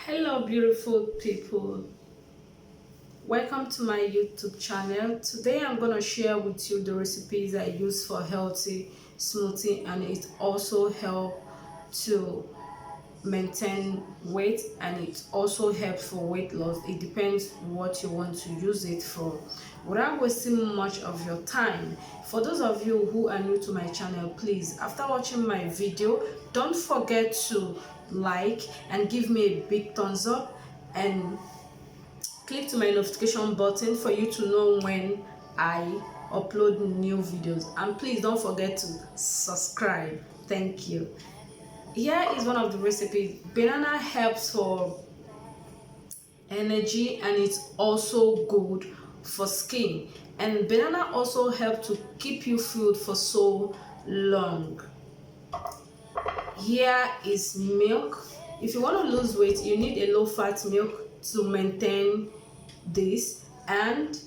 Hello beautiful people, welcome to my YouTube channel. Today I'm going to share with you the recipes I use for healthy smoothie, and it also help to maintain weight, and it also helps for weight loss. It depends what you want to use it for. Without wasting much of your time, for those of you who are new to my channel, please, after watching my video, don't forget to like and give me a big thumbs up, and click to my notification button for you to know when I upload new videos, and please don't forget to subscribe. Thank you. Here is one of the recipes. Banana helps for energy, and it's also good for skin, and banana also helps to keep you filled for so long. Here is milk. If you want to lose weight, you need a low fat milk to maintain this. And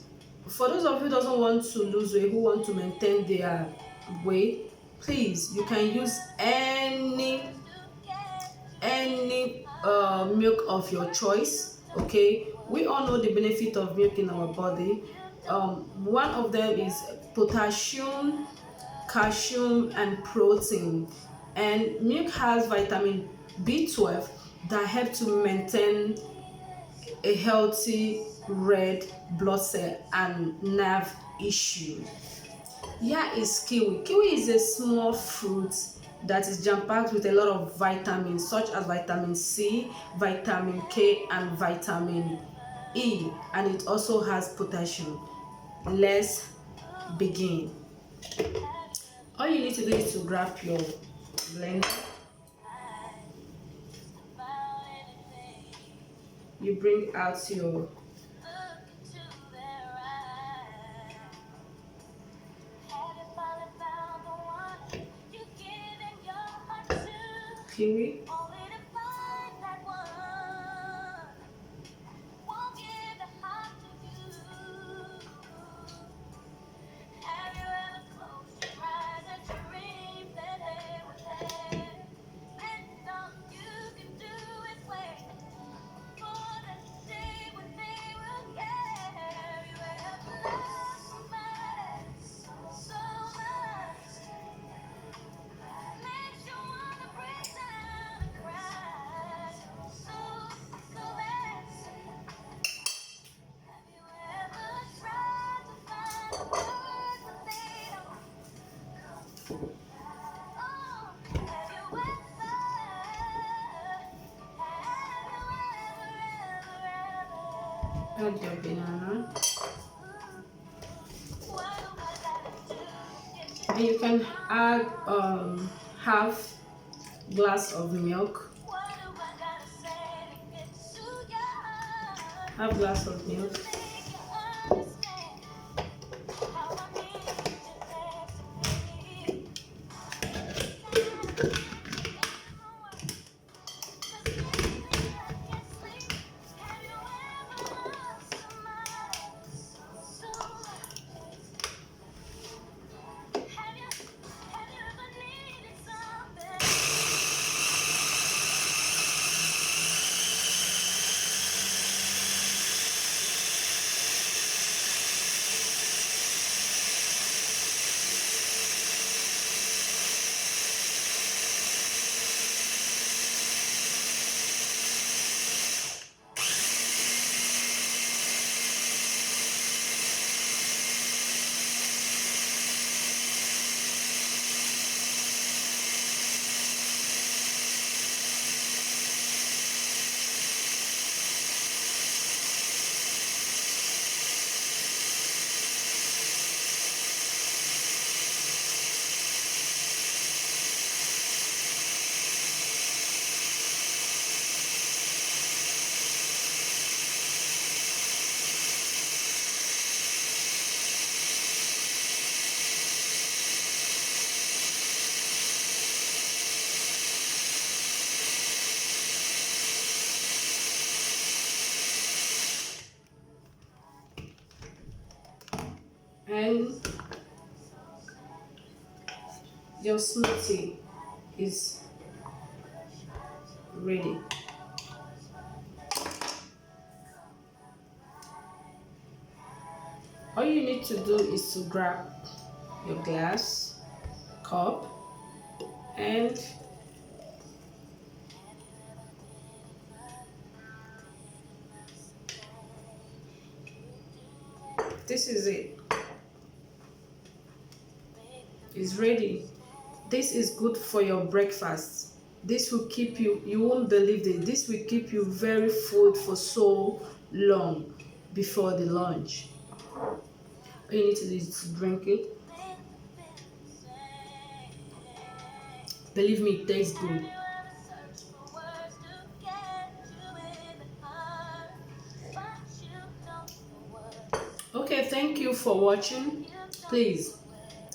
for those of you who doesn't want to lose weight, who want to maintain their weight, please, you can use any milk of your choice. Okay, we all know the benefit of milk in our body. One of them is potassium, calcium, and protein. And milk has vitamin B12 that help to maintain a healthy red blood cell and nerve issue. Here is kiwi. Kiwi is a small fruit that is jam-packed with a lot of vitamins such as vitamin C, vitamin K, and vitamin E, and it also has potassium. Let's begin. All you need to do is to grab your blender. You bring out your kiwi. Add your banana, and you can add half glass of milk, half glass of milk. And your smoothie is ready. All you need to do is to grab your glass, cup, and this is it. It's ready. This is good for your breakfast. This will keep you, you won't believe it, this will keep you very full for so long before the lunch. All you need to do is to drink it. Believe me, it tastes good. Okay, thank you for watching. Please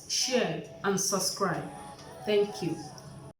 share and subscribe. Thank you.